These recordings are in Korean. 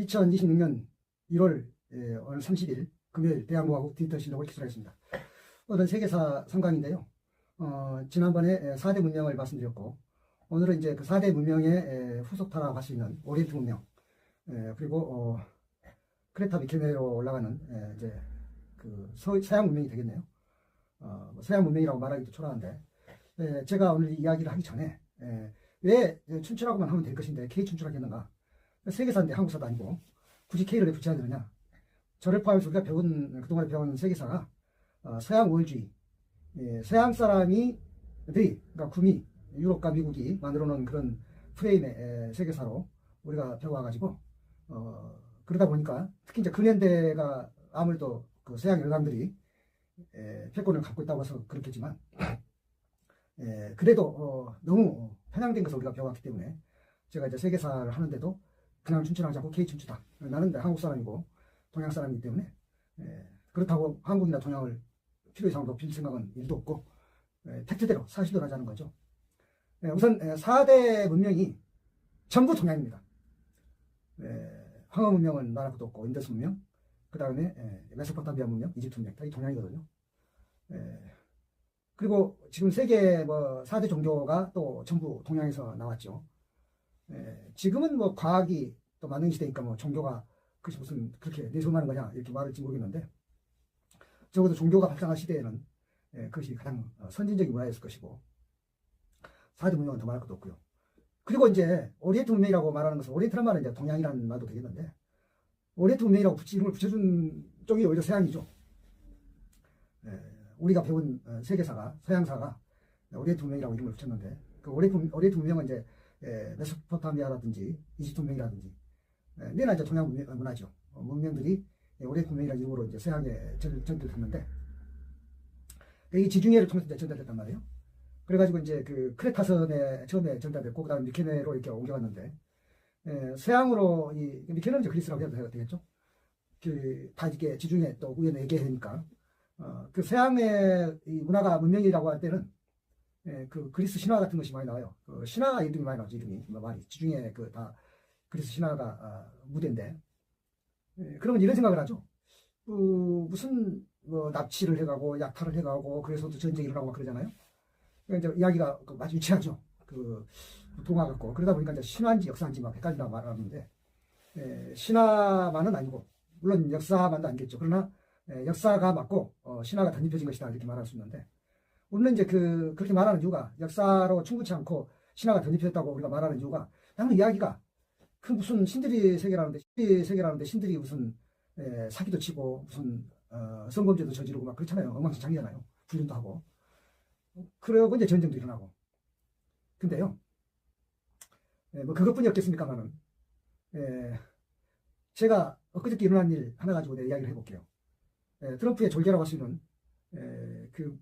2026년 1월 오늘 30일 금요일 대한공화국 디지털 실록을 기술하겠습니다. 오늘은 세계사 3강인데요. 지난번에 4대 문명을 말씀드렸고, 오늘은 이제 그 4대 문명의 후속타라고 할 수 있는 오리엔트 문명, 그리고 크레타 미케네로 올라가는 이제 그 서양 문명이 되겠네요. 서양 문명이라고 말하기도 초라한데, 제가 오늘 이 이야기를 하기 전에 왜 춘추라고만 하면 될 것인데 K 춘추라겠는가? 세계사인데 한국사도 아니고 굳이 K를 왜 붙여야 되느냐? 저를 포함해서 우리가 그동안에 배운 세계사가 서양 우월주의, 서양 사람이 그러니까 구미, 유럽과 미국이 만들어 놓은 그런 프레임의 세계사로 우리가 배워와가지고 그러다 보니까 특히 이제 근현대가 아무래도 그 서양 열강들이 패권을 갖고 있다고 해서 그렇겠지만 그래도 너무 편향된 것을 우리가 배워왔기 때문에 제가 이제 세계사를 하는데도 그냥 춘추랑 자꾸 K 춘추다. 나는 한국 사람이고 동양 사람이기 때문에 그렇다고 한국이나 동양을 필요 이상 높일 생각은 일도 없고 팩트대로 사실대로 하자는 거죠. 우선 4대 문명이 전부 동양입니다. 황하 문명은 나라도 없고 인더스 문명, 그 다음에 메소포타미아 문명, 이집트 문명, 다 이 동양이거든요. 그리고 지금 세계 4대 종교가 또 전부 동양에서 나왔죠. 지금은 과학이 또 만능 시대니까 종교가 그것이 무슨 그렇게 내세우는 거냐 이렇게 말할지 모르겠는데, 적어도 종교가 발달한 시대에는 그것이 가장 선진적인 문화였을 것이고 4대 문명은 더 말할 것도 없고요. 그리고 이제 오리엔트 문명이라고 말하는 것은, 오리엔트란 말은 이제 동양이라는 말도 되겠는데, 오리엔트 문명이라고 이름을 붙여준 쪽이 오히려 서양이죠. 우리가 배운 세계사가, 서양사가 오리엔트 문명이라고 이름을 붙였는데, 그 오리엔트 문명은 이제 메소포타미아라든지 이집트 문명이라든지 내나 이제 동양 문화죠. 문명들이 오리엔트 문명이라는 이름으로 이제 서양에 전달됐는데, 이 지중해를 통해서 이제 전달됐단 말이에요. 그래가지고 이제 그 크레타선에 처음에 전달됐고, 그 다음에 미케네로 이렇게 옮겨갔는데, 서양으로 미케네는 이제 그리스라고 해도 되겠죠. 다 이렇게 지중해 또 위에는 에게해니까 그 서양의 이 문화가 문명이라고 할 때는 그 그리스 신화 같은 것이 많이 나와요. 그 신화 이름이 많이 나오죠. 이름이 많이 지중해 그 다 그리스 신화가 무대인데, 그러면 이런 생각을 하죠. 무슨 납치를 해가고 약탈을 해가고 그래서 또 전쟁이 일어나고 막 그러잖아요. 그러니까 이제 이야기가 마치 유치하죠. 그 동화 같고, 그러다 보니까 이제 신화인지 역사인지 막 헷갈린다고 말하는데, 신화만은 아니고 물론 역사만도 아니겠죠. 그러나 역사가 맞고 신화가 덧입혀진 것이다 이렇게 말할 수 있는데, 우리는 이제 그렇게 말하는 이유가, 역사로 충분치 않고 신화가 덧입혀졌다고 우리가 말하는 이유가, 나는 이야기가 그 무슨 신들이 세계라는데 신들이 무슨 사기도 치고 무슨 성범죄도 저지르고 막 그렇잖아요. 엉망진창이잖아요. 불륜도 하고. 그러고 이제 전쟁도 일어나고. 근데요, 그것뿐이 없겠습니까만은, 제가 엊그저께 일어난 일 하나 가지고 내가 이야기를 해볼게요. 트럼프의 졸개라고 할 수 있는 그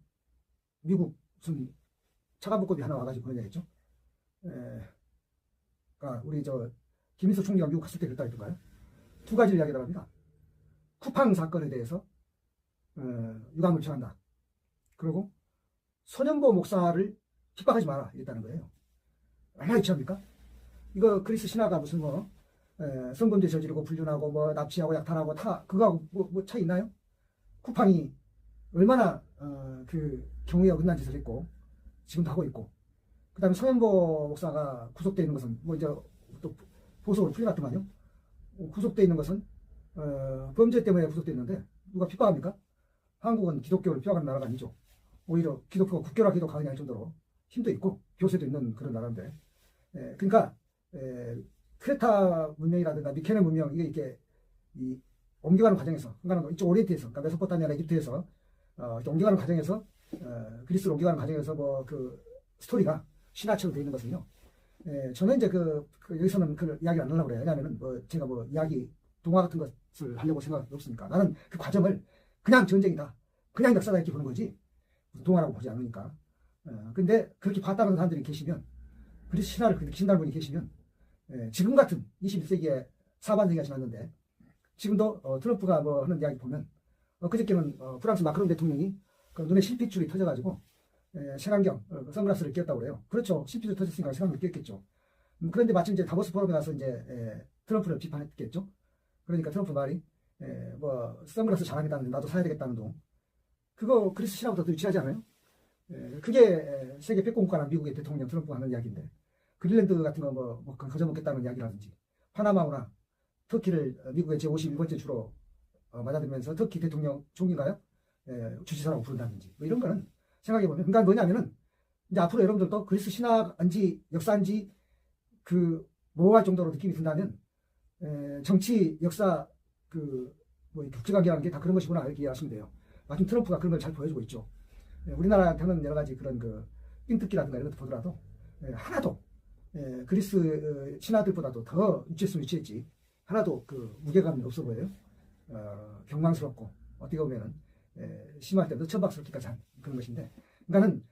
미국 무슨 차관복급이 하나 와가지고 그런 얘기했죠. 그러니까 우리 김일성 총리가 미국 갔을 때 그랬다 했던가요? 두 가지를 이야기를 합니다. 쿠팡 사건에 대해서 유감을 표한다. 그리고 소년보 목사를 핍박하지 마라 이랬다는 거예요. 얼마나 유치합니까? 이거 그리스 신화가 무슨 성범죄 저지르고 불륜하고 납치하고 약탈하고 다 그거하고 뭐 차이 있나요? 쿠팡이 얼마나 그 경우에 어긋난 짓을 했고 지금도 하고 있고, 그 다음에 소년보 목사가 구속되어 있는 것은 이제 또 보석으로 풀려났더만요. 구속되어 있는 것은 범죄 때문에 구속되어 있는데 누가 핍박합니까? 한국은 기독교를 핍박하는 나라가 아니죠. 오히려 기독교가 국교라기도 가능할 정도로 힘도 있고 교세도 있는 그런 나라인데, 그러니까 크레타 문명이라든가 미케네 문명 이게 옮겨가는 과정에서, 그러니까 이쪽 오리엔트에서, 그러니까 메소포타미아나 이집트에서 옮겨가는 과정에서, 그리스로 옮겨가는 과정에서 그 스토리가 신화처럼 되어 있는 것은요. 저는 이제 여기서는 그 이야기를 안 하려고 그래요. 왜냐하면 제가 이야기 동화 같은 것을 하려고 생각이 없으니까. 나는 그 과정을 그냥 전쟁이다, 그냥 역사다 이렇게 보는 거지 동화라고 보지 않으니까. 근데 그렇게 봤다는 사람들이 계시면, 그리스 신화를 그렇게 신다는 분이 계시면, 지금 같은 21세기의 사반세기가 지났는데 지금도 트럼프가 하는 이야기 보면, 그저께는 프랑스 마크롱 대통령이 눈에 실핏줄이 터져가지고 색안경, 선글라스를 끼었다고 그래요. 그렇죠. 실핏줄이 터졌으니까 색안경을 끼었겠죠. 그런데 마침 이제 다보스 포럼에 가서 이제 트럼프를 비판했겠죠. 그러니까 트럼프 말이 뭐 선글라스 잘하겠다는데 나도 사야 되겠다는 동. 그거 그리스 신화부터 유치하지 않아요? 그게 세계 패권국가나 미국의 대통령 트럼프가 하는 이야기인데 그린랜드 같은 거 뭐 거저먹겠다는 이야기라든지 파나마우나 터키를 미국의 제51번째 주로 맞아들면서 터키 대통령 총리인가요? 주지사라고 부른다든지 뭐 이런 거는 생각해보면 그러니까 뭐냐면은 이제 앞으로 여러분들도 그리스 신화인지 역사인지 그 모호할 정도로 느낌이 든다면 정치 역사 뭐 국제관계라는 게 다 그런 것이구나 이렇게 이해하시면 돼요. 마침 트럼프가 그런 걸 잘 보여주고 있죠. 우리나라한테는 여러 가지 그런 삥뜯기라든가 이런 것도 보더라도 하나도 그리스 신화들보다도 더 유치했으면 유치했지 하나도 그 무게감이 없어 보여요. 경망스럽고 어떻게 보면은 심할 때도 천박스럽기까지 한 그런 것인데 그러니까는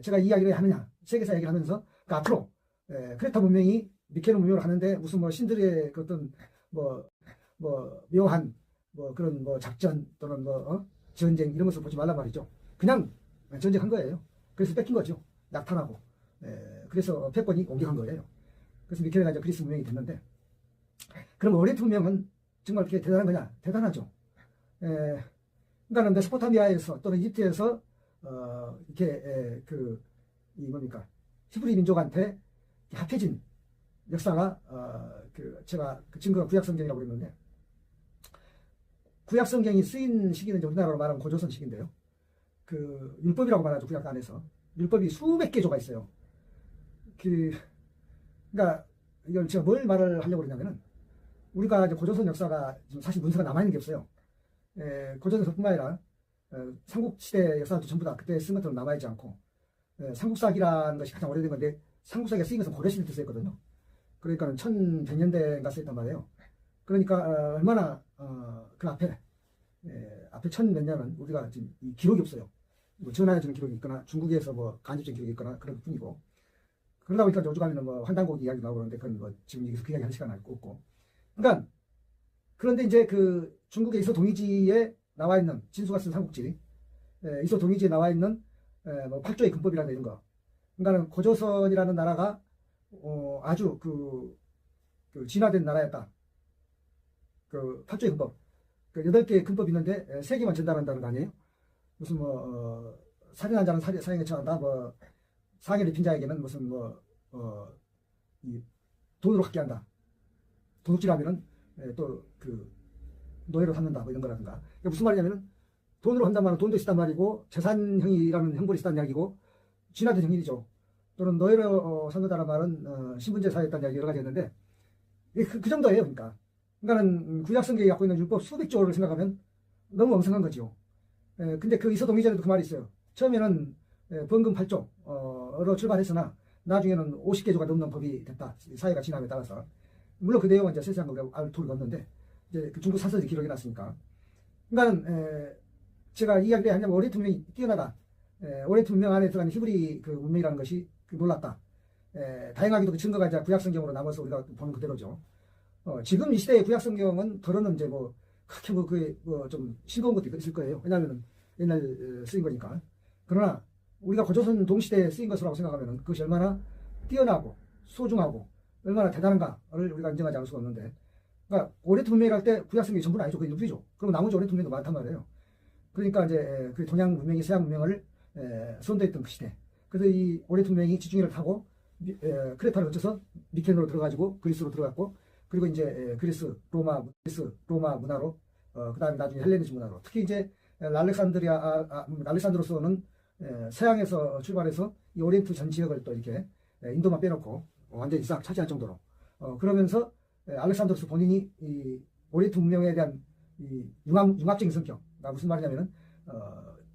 제가 이 이야기를 하느냐 세계사 얘기를 하면서 그러니까 앞으로 크레타 문명이 미케노 문명을 하는데 무슨 뭐 신들의 그 어떤 뭐 묘한 뭐 그런 뭐 작전 또는 전쟁 이런 것을 보지 말란 말이죠. 그냥 전쟁한 거예요. 그래서 뺏긴 거죠. 약탈하고. 그래서 패권이 옮겨간 거예요. 그래서 미케노가 이제 그리스 문명이 됐는데 그럼 오리엔트 문명은 정말 그렇게 대단한 거냐? 대단하죠. 그러니까 메소포타미아에서 또는 이집트에서 이렇게 이 뭡니까 히브리 민족한테 합해진 역사가 제가 그 증거가 구약성경이라고 그랬는데 구약성경이 쓰인 시기는 우리나라로 말하면 고조선 시기인데요. 그 율법이라고 말하죠. 구약 안에서 율법이 수백 개 조가 있어요. 그러니까 이걸 제가 뭘 말을 하려고 그러냐면은 우리가 이제 고조선 역사가 지금 사실 문서가 남아있는 게 없어요. 고조선뿐만 아니라 삼국시대 역사도 전부 다 그때 쓴 것처럼 남아있지 않고 삼국사기라는 것이 가장 오래된 건데 삼국사기가 쓰인 것은 고려시대 때 쓰였거든요. 그러니까 1100년대인가 쓰였단 말이에요. 그러니까 얼마나 그 앞에 천 몇 년은 우리가 지금 이 기록이 없어요. 뭐 전하여주는 기록이 있거나 중국에서 뭐 간접적인 기록이 있거나 그런 것 뿐이고 그러다 보니까 요즘 가면은 뭐 환단고기 이야기 나오는데 그건 뭐 지금 여기서 그 이야기 할 시간 없고 그러니까 그런데 이제 그 중국의 이소 동이지에 나와 있는 진수가 쓴 삼국지 이소 동이지에 나와 있는 뭐 팔조의 근법이라는 이런 거 그러니까 고조선이라는 나라가 아주 그 진화된 나라였다. 그 팔조의 근법 그 8개의 근법이 있는데 3개만 전달한다는 거 아니에요? 무슨 살인한 자는 사형에 처한다. 뭐 상해를 입힌 자에게는 무슨 이 돈으로 갖게 한다. 도둑질하면은 또 그 노예로 삼는다. 뭐 이런 거라든가. 그러니까 무슨 말이냐면은 돈으로 한단 말은 돈도 있단 말이고 재산형이라는 형벌이 있다는 이야기고 진화된 형일이죠. 또는 노예로 삼는다는 말은 신분제 사회였다는 이야기 여러 가지 했는데 그 정도예요. 그러니까는 구약성경이 갖고 있는 율법 수백 조를 생각하면 너무 엉성한 거죠. 근데 그 이서동이전에도 그 말이 있어요. 처음에는 번금 8조로 출발했으나 나중에는 50개 조가 넘는 법이 됐다. 사회가 진화에 따라서. 물론 그 내용은 이제 세세한 거 알 도리가 없는데 이제 그 중국 사설이 기록이 났으니까. 그러니까는 제가 이 이야기를 하냐면 오리엔트 문명이 뛰어나다. 오리엔트 문명 안에 들어가는 히브리 그 문명이라는 것이 놀랍다. 다행하게도 그 증거가 이제 구약성경으로 남아서 우리가 보는 그대로죠. 지금 이 시대의 구약성경은 더러는 이제 그렇게 좀 싱거운 것도 있을 거예요. 왜냐하면 옛날 쓰인 거니까. 그러나 우리가 고조선 동시대에 쓰인 것이라고 생각하면 그것이 얼마나 뛰어나고 소중하고 얼마나 대단한가를 우리가 인정하지 않을 수가 없는데 그러니까 오리엔트 문명이라 할 때 구약성경이 전부는 아니죠. 그게 일부죠. 그럼 나머지 오리엔트 문명도 많단 말이에요. 그러니까 이제 그 동양 문명이 서양 문명을 선도했던 그 시대. 그래서 이 오리엔트 문명이 지중해를 타고 크레타를 거쳐서 미케노로 들어가지고 그리스로 들어갔고 그리고 이제 그리스 로마 문화로 그 다음에 나중에 헬레니즘 문화로 특히 이제 알렉산드로스는 서양에서 출발해서 이 오리엔트 전 지역을 또 이렇게 인도만 빼놓고 완전히 싹 차지할 정도로 그러면서 알렉산드로스 본인이 이 오리엔트 문명에 대한 이 융합적인 성격 무슨 말이냐면은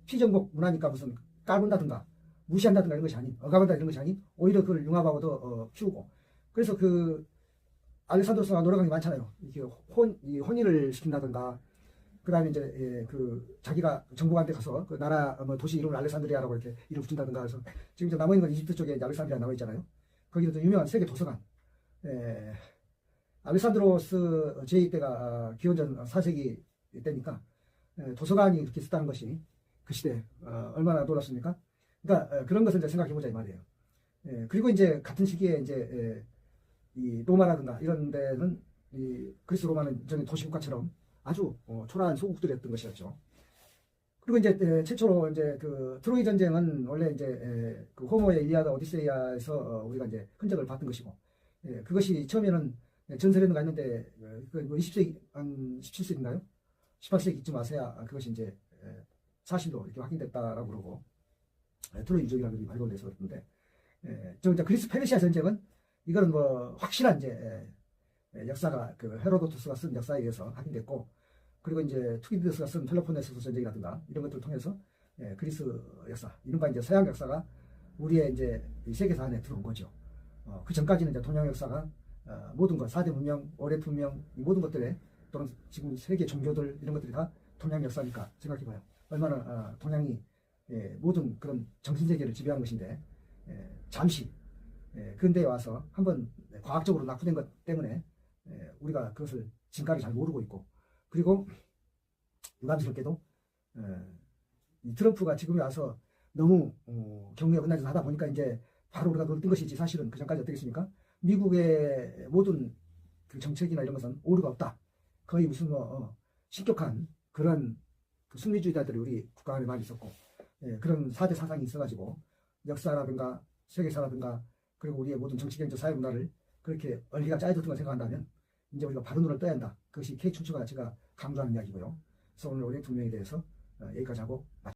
피정복 문화니까 무슨 깔본다든가 무시한다든가 이런 것이 아닌 억압한다 이런 것이 아닌 오히려 그걸 융합하고 더 키우고 그래서 그 알렉산드로스가 노력한 게 많잖아요. 이렇게 혼인을 시킨다든가 그 다음에 이제 그 자기가 정복한테 가서 그 나라 도시 이름을 알렉산드리아라고 이렇게 이름 붙인다든가 해서 지금 이제 남아있는 건 이집트 쪽에 알렉산드리아 나와 있잖아요. 거기도 유명한 세계 도서관 알렉산드로스 제2 때가 기원전 4세기 때니까 도서관이 그렇게 있었다는 것이 그 시대에 얼마나 놀랍습니까? 그러니까 그런 것을 이제 생각해보자 이 말이에요. 그리고 이제 같은 시기에 이제 이 로마라든가 이런 데는 이 그리스 로마는 일종의 도시국가처럼 아주 초라한 소국들이었던 것이었죠. 그리고 이제 최초로 이제 그 트로이 전쟁은 원래 이제 그 호모의 일리아다 오디세이아에서 우리가 이제 흔적을 봤던 것이고, 그것이 처음에는 전설에는 가 있는데 그 20세기 한 17세기인가요? 18세기쯤 와서야 그것이 이제 사실로 이렇게 확인됐다라고 그러고, 트로이 유적이라는 것이 발견돼서 그런데, 저 이제 그리스 페르시아 전쟁은 이거는 뭐 확실한 이제 역사가 그 헤로도투스가 쓴 역사에 의해서 확인됐고, 그리고 이제 투키디드스가 쓴 펠로폰네소스 전쟁이라든가 이런 것들을 통해서 그리스 역사, 이른바 이제 서양 역사가 우리의 이제 세계사 안에 들어온 거죠. 그 전까지는 이제 동양 역사가 모든 것, 4대 문명, 5대 문명, 이 모든 것들에 또는 지금 세계 종교들 이런 것들이 다 동양 역사니까 생각해봐요. 얼마나 동양이 모든 그런 정신세계를 지배한 것인데, 잠시 근대에 와서 한번 과학적으로 낙후된 것 때문에 우리가 그것을 지금까지 잘 모르고 있고, 그리고 유감스럽게도 이 트럼프가 지금에 와서 너무 경우에 끝나지 하다 보니까 이제 바로 우리가 그걸 뜬 것이지, 사실은 그 전까지 어떻겠습니까? 미국의 모든 그 정책이나 이런 것은 오류가 없다. 거의 무슨 신격한 그런 그 승리주의자들이 우리 국가 안에 많이 있었고, 그런 4대 사상이 있어가지고 역사라든가 세계사라든가 그리고 우리의 모든 정치, 경제, 사회 문화를 그렇게 얼리가 짜여졌던 걸 생각한다면 이제 우리가 바른 눈을 떠야 한다. 그것이 K춘추가 제가 강조하는 이야기고요. 그래서 오늘 오리엔트 문명에 대해서 여기까지 하고